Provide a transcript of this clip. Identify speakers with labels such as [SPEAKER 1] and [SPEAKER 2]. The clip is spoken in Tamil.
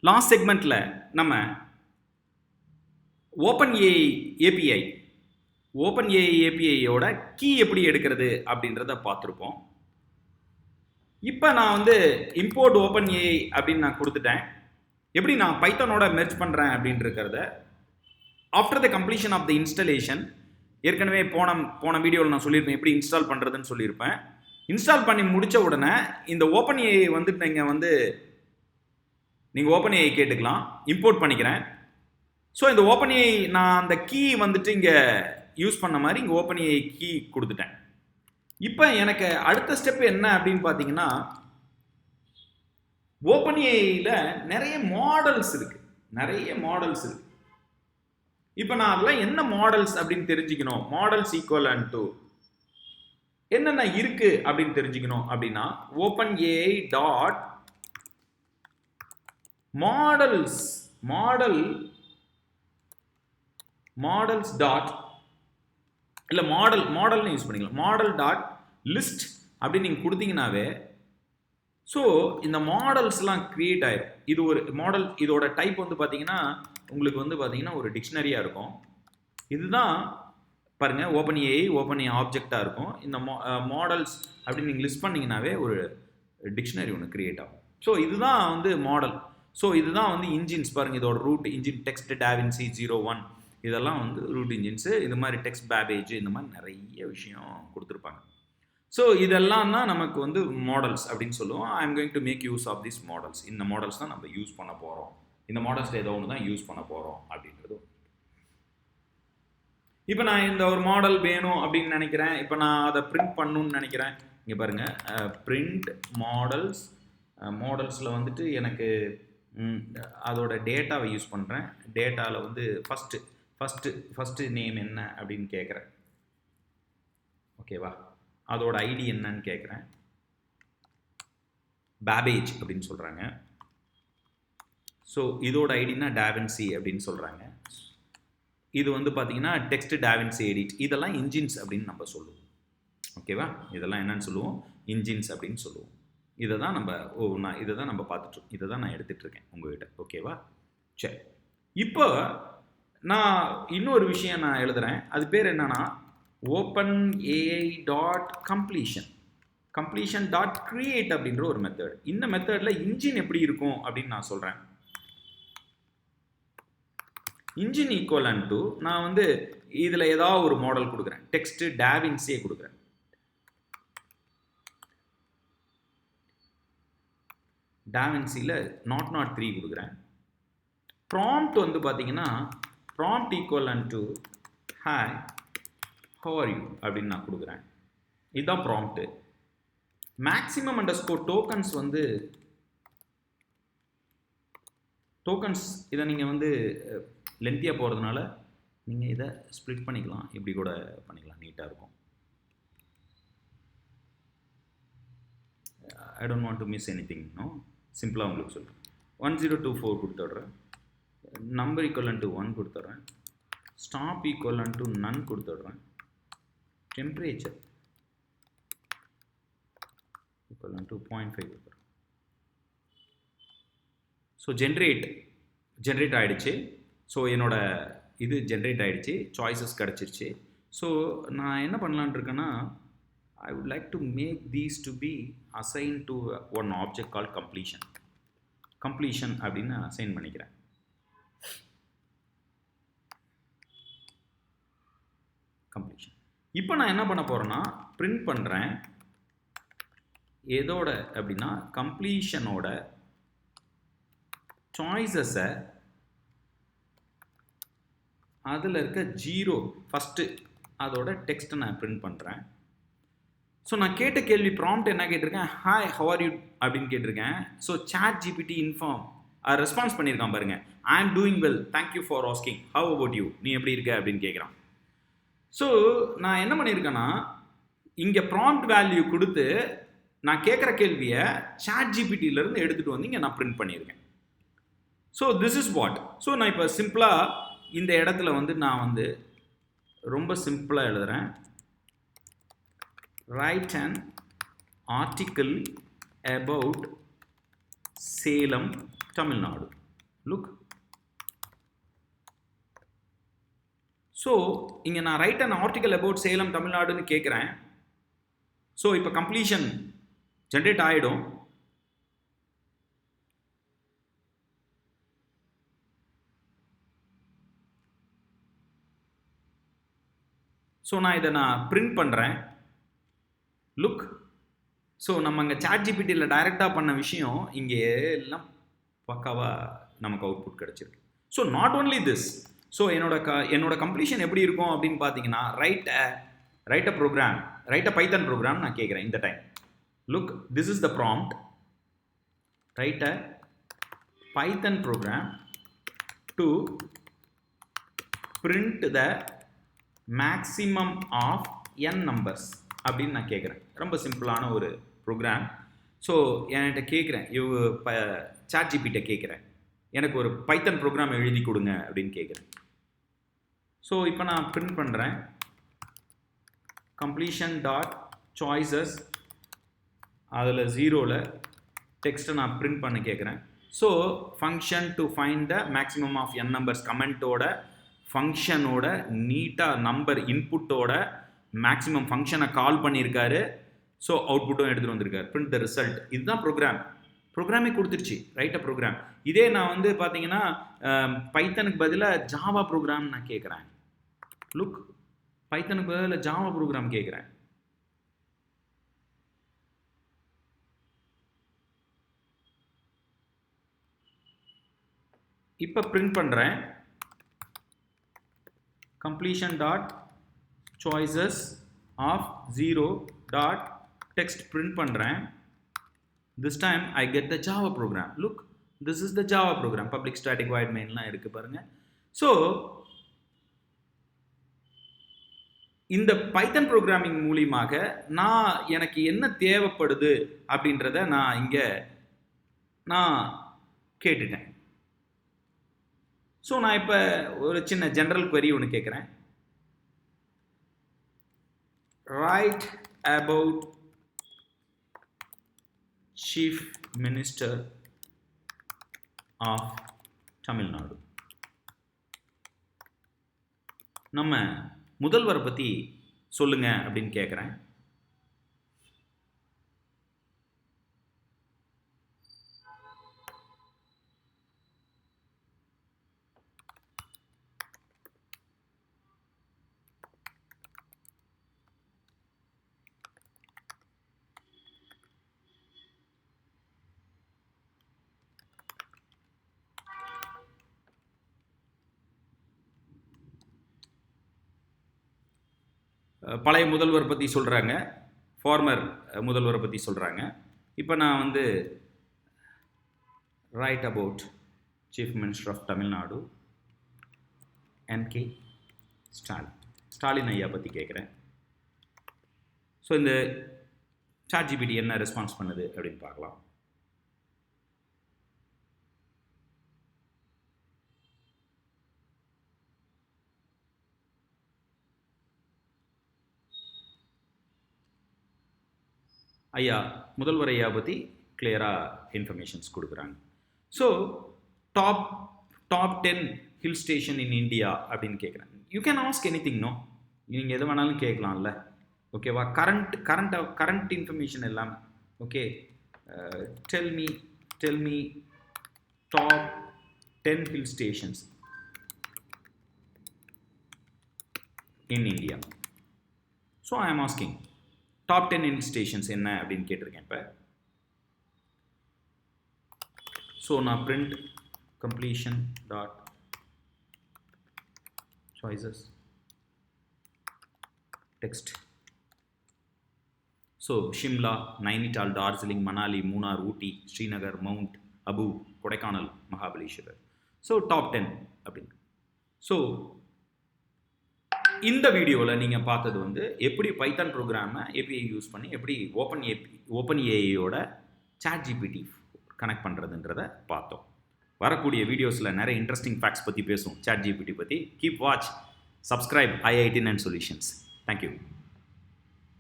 [SPEAKER 1] லாஸ்ட் செக்மெண்ட்டில் நம்ம OpenAI APIயோட கீ எப்படி எடுக்கிறது அப்படின்றத பார்த்துருப்போம். இப்போ நான் வந்து இம்போர்ட் OpenAI அப்படின்னு நான் கொடுத்துட்டேன். எப்படி நான் பைத்தானோட மெர்ஜ் பண்ணுறேன் அப்படின்றத after the completion of the installation, ஏற்கனவே போன வீடியோவில் நான் சொல்லியிருப்பேன் எப்படி இன்ஸ்டால் பண்ணுறதுன்னு சொல்லியிருப்பேன். இன்ஸ்டால் பண்ணி முடித்த உடனே இந்த OpenAI வந்து நீங்கள் OpenAI கேட்டுக்கலாம். இம்போர்ட் பண்ணிக்கிறேன். ஸோ இந்த OpenAI நான் அந்த கீ வந்துட்டு இங்கே யூஸ் பண்ண மாதிரி இங்கே OpenAI கீ கொடுத்துட்டேன். இப்போ எனக்கு அடுத்த ஸ்டெப் என்ன அப்படின்னு பார்த்தீங்கன்னா, OpenAIல நிறைய மாடல்ஸ் இருக்கு. இப்போ நான் அதெல்லாம் என்ன மாடல்ஸ் அப்படின்னு தெரிஞ்சுக்கணும். மாடல்ஸ் ஈக்குவலன்ட் டு என்னென்ன இருக்கு அப்படின்னு தெரிஞ்சுக்கணும் அப்படின்னா, OpenAI டாட் மாடல்ஸ் டாட் இல்லை மாடல்னு யூஸ் பண்ணிக்கலாம். மாடல் டாட் லிஸ்ட் அப்படின்னு நீங்கள் கொடுத்தீங்கன்னாவே ஸோ இந்த மாடல்ஸ்லாம் கிரியேட் ஆயிடும். இது ஒரு மாடல், இதோட டைப் வந்து பார்த்தீங்கன்னா உங்களுக்கு வந்து பார்த்தீங்கன்னா ஒரு டிக்ஷனரியாக இருக்கும். இதுதான் பாருங்கள், OpenAI ஆப்ஜெக்டாக இருக்கும். இந்த மாடல்ஸ் அப்படின்னு நீங்கள் லிஸ்ட் பண்ணிங்கனாவே ஒரு டிக்ஷனரி ஒன்று கிரியேட் ஆகும். ஸோ இதுதான் வந்து மாடல். ஸோ இதுதான் வந்து இன்ஜின்ஸ். பாருங்கள், இதோட ரூட் இன்ஜின் டெக்ஸ்ட் DaVinci 01 இதெல்லாம் வந்து ரூட் இன்ஜின்ஸு. இது மாதிரி டெக்ஸ்ட் பேபேஜ் இந்த மாதிரி நிறைய விஷயம் கொடுத்துருப்பாங்க. ஸோ இதெல்லாம் தான் நமக்கு வந்து மாடல்ஸ் அப்படின்னு சொல்லுவோம். I am going to make use of this models. இந்த மாடல்ஸ் தான் நம்ம யூஸ் பண்ண போகிறோம். இந்த மாடல்ஸில் ஏதோ ஒன்று தான் யூஸ் பண்ண போகிறோம் அப்படின்றது. இப்போ நான் இந்த ஒரு மாடல் வேணும் அப்படின்னு நினைக்கிறேன். இப்போ நான் அதை பிரிண்ட் பண்ணணும்னு நினைக்கிறேன். இங்கே பாருங்கள், பிரிண்ட் மாடல்ஸில் வந்துட்டு எனக்கு அதோட டேட்டாவை யூஸ் பண்ணுறேன். டேட்டாவில் வந்து ஃபஸ்ட்டு நேம் என்ன அப்படின்னு கேட்குறேன். ஓகேவா? அதோட ஐடி என்னன்னு கேட்குறேன். பேபேஜ் அப்படின்னு சொல்கிறாங்க. ஸோ இதோட ஐடினா DaVinci அப்படின்னு சொல்கிறாங்க. இது வந்து பார்த்தீங்கன்னா டெக்ஸ்ட் DaVinci எடிட். இதெல்லாம் இன்ஜின்ஸ் அப்படின்னு நம்ம சொல்லுவோம். ஓகேவா? இதெல்லாம் என்னன்னு சொல்லுவோம்? இன்ஜின்ஸ் அப்படின்னு சொல்லுவோம். இதை தான் நம்ம பார்த்துட்ருக்கோம். இதை தான் நான் எடுத்துகிட்ருக்கேன் உங்கள்கிட்ட. ஓகேவா? சரி, இப்போ நான் இன்னொரு விஷயம் நான் எழுதுகிறேன். அது பேர் என்னன்னா OpenAI dot completion dot create அப்படின்ற ஒரு மெத்தட். இந்த மெத்தடில் இன்ஜின் எப்படி இருக்கும் அப்படின்னு நான் சொல்கிறேன். இன்ஜின் ஈக்குவலன்ட் டு நான் வந்து இதில் ஏதாவது ஒரு மாடல் கொடுக்குறேன். டெக்ஸ்ட் DaVinci கொடுக்குறேன். DaVinciயில் 003 கொடுக்குறேன். ப்ராம்ப்ட் வந்து பார்த்தீங்கன்னா prompt equivalent to hi how are you அப்படின்னு நான் கொடுக்குறேன். இதுதான் ப்ராம்ப்ட்டு. மேக்ஸிமம் அண்டர்ஸ்கோர் டோக்கன்ஸ் வந்து இதை நீங்கள் வந்து லென்த்தியாக போகிறதுனால நீங்கள் இதை ஸ்ப்ளிட் பண்ணிக்கலாம். இப்படி கூட பண்ணிக்கலாம், நீட்டாக இருக்கும். I don't want to miss anything. No, சிம்பிளாக உங்களுக்கு சொல்கிறேன். 1024 கொடுத்துட்றேன். நம்பர் ஈக்குவலன்ட் டு 1 கொடுத்துட்றேன். ஸ்டாப் ஈக்குவலன்ட் டு நன் கொடுத்துட்றேன். டெம்பரேச்சர் ஈக்குவலன்ட் டு 0.5 கொடுத்துட்றேன். ஸோ ஜென்ரேட் ஆகிடுச்சு. ஸோ என்னோட இது ஜென்ரேட் ஆகிடுச்சு, சாய்ஸஸ் கிடச்சிருச்சு. ஸோ நான் என்ன பண்ணலான்னு இருக்கேன்னா, I would like to make these to be assigned to one object called completion அப்படின்னு அசைன் பண்ணிக்கிறேன். completion. இப்போ நான் என்ன பண்ண போகிறேன்னா, பிரிண்ட் பண்ணுறேன். எதோட அப்படின்னா கம்ப்ளீஷனோட சாய்ஸஸை அதில் இருக்க 0 ஃபஸ்ட்டு அதோட டெக்ஸ்ட்டை நான் பிரிண்ட் பண்ணுறேன். ஸோ நான் கேட்ட கேள்வி ப்ராம்ப்ட் என்ன கேட்டிருக்கேன்? ஹாய் ஹவ் ஆர் யூ அப்படின்னு கேட்டிருக்கேன். ஸோ Chatgpt ரெஸ்பான்ஸ் பண்ணியிருக்கான் பாருங்கள். I am doing well, thank you for asking, how about you, நீ எப்படி இருக்க அப்படின்னு கேட்குறான். ஸோ நான் என்ன பண்ணியிருக்கேன்னா, இங்கே ப்ராம்ப்ட் வேல்யூ கொடுத்து நான் கேட்குற கேள்வியை Chatgptலேருந்து எடுத்துகிட்டு வந்து இங்கே நான் பிரிண்ட் பண்ணியிருக்கேன். So this is what. So நான் இப்போ சிம்பிளாக இந்த இடத்துல வந்து நான் வந்து ரொம்ப சிம்பிளாக எழுதுகிறேன். write an article about Salem, Tamil Nadu. Look. So இங்கே நான் right an article about Salem தமிழ்நாடுன்னு கேட்குறேன். ஸோ இப்போ கம்ப்ளீஷன் ஜென்ரேட் ஆகிடும். ஸோ நான் இதை பிரிண்ட் பண்ணுறேன். லுக். ஸோ நம்ம அங்கே சாட்ஜிபிடியில் டைரெக்டாக பண்ண விஷயம் இங்கே எல்லாம் பக்காவாக நமக்கு அவுட்புட் கிடச்சிருக்கு. So not only this. So என்னோட கம்ப்ளீஷன் எப்படி இருக்கும் அப்படின்னு பார்த்தீங்கன்னா, write a program, write a Python program நான் கேட்குறேன் இந்த time. Look, this is the prompt. Write a Python program to print the maximum of n numbers அப்படின்னு நான் கேட்குறேன். ரொம்ப சிம்பிளான ஒரு ப்ரோக்ராம். ஸோ என்கிட்ட கேட்குறேன், சாட்ஜிபிட்ட கேட்குறேன், எனக்கு ஒரு பைத்தன் ப்ரோக்ராம் எழுதி கொடுங்க அப்படின்னு கேட்குறேன். ஸோ இப்போ நான் பிரிண்ட் பண்ணுறேன். கம்ப்ளீஷன் டாட் சாய்ஸஸ், அதில் 0ல் டெக்ஸ்ட்டை நான் பிரிண்ட் பண்ண கேட்குறேன். So function to find the maximum of n numbers கமெண்ட்டோட, ஃபங்க்ஷனோட நீட்டாக நம்பர் இன்புட்டோட மேக்ஸிமம் ஃபங்க்ஷனை கால் பண்ணியிருக்காரு. ஸோ அவுட்புட்டும் எடுத்துகிட்டு வந்திருக்காரு. Print the result. இதுதான் ப்ரோக்ராமே கொடுத்துருச்சு. Right a program. இதே நான் வந்து பார்த்தீங்கன்னா பைத்தனுக்கு பதிலாக ஜாவா ப்ரோக்ராம் நான் கேட்குறேன். லுக், பைத்தனுக்கு பதிலாக ஜாவா ப்ரோக்ராம் கேட்குறேன். இப்போ பிரிண்ட் பண்ணுறேன். completion dot choices of 0 dot text print பண்றேன். this time I get the Java program. Look, this is the Java program. public static void mainலாம் இருக்கு பாருங்க. so இந்த பைத்தன் ப்ரோக்ராமிங் மூலமாக எனக்கு என்ன தேவைப்படுது அப்படின்றத நான் கேட்டுட்டேன். ஸோ நான் இப்போ ஒரு சின்ன ஜென்ரல் query ஒன்று கேட்குறேன். Write about chief minister of Tamil Nadu. நம்ம முதல்வரை பற்றி சொல்லுங்க அப்படின்னு கேட்குறேன். பழைய முதல்வர் பற்றி சொல்கிறாங்க, ஃபார்மர் முதல்வரை பற்றி சொல்கிறாங்க. இப்போ நான் வந்து write about chief minister of Tamil Nadu MK Stalin ஐயா பற்றி கேட்குறேன். ஸோ இந்த சாட்ஜிபிடி என்ன ரெஸ்பான்ஸ் பண்ணுது அப்படின்னு பார்க்கலாம். ஐயா முதல்வர் ஐயா பற்றி கிளியராக இன்ஃபர்மேஷன்ஸ் கொடுக்குறாங்க. So top 10 hill station in India அப்படின்னு கேட்குறாங்க. You can ask any thing. No, நீங்கள் எது வேணாலும் கேட்கலாம்ல. ஓகேவா? கரண்ட் இன்ஃபர்மேஷன் எல்லாமே. Okay, tell me top 10 hill stations in India. So I am asking top 10 hill stations என்ன அப்படின்னு கேட்டிருக்கேன். இப்போ ஸோ நான் print completion dot choices text. So Shimla, Nainital, Darjeeling, Manali, Munnar, Ooty, Srinagar, Mount Abu, Kodaikanal, Mahabaleshwar. So top 10 அப்படின்னு. ஸோ இந்த வீடியோவில் நீங்கள் பார்த்தது வந்து எப்படி பைத்தன் ப்ரோக்ராமை ஏபிஐ யூஸ் பண்ணி எப்படி ஓப்பன் ஏஐயோட சாட்ஜிபிடி கனெக்ட் பண்ணுறதுன்றதை பார்த்தோம். வரக்கூடிய வீடியோஸில் நிறைய இன்ட்ரெஸ்டிங் ஃபேக்ட்ஸ் பற்றி பேசுவோம், சாட்ஜிபிடி பற்றி. Keep watch, subscribe IIT and Solutions. Thank you.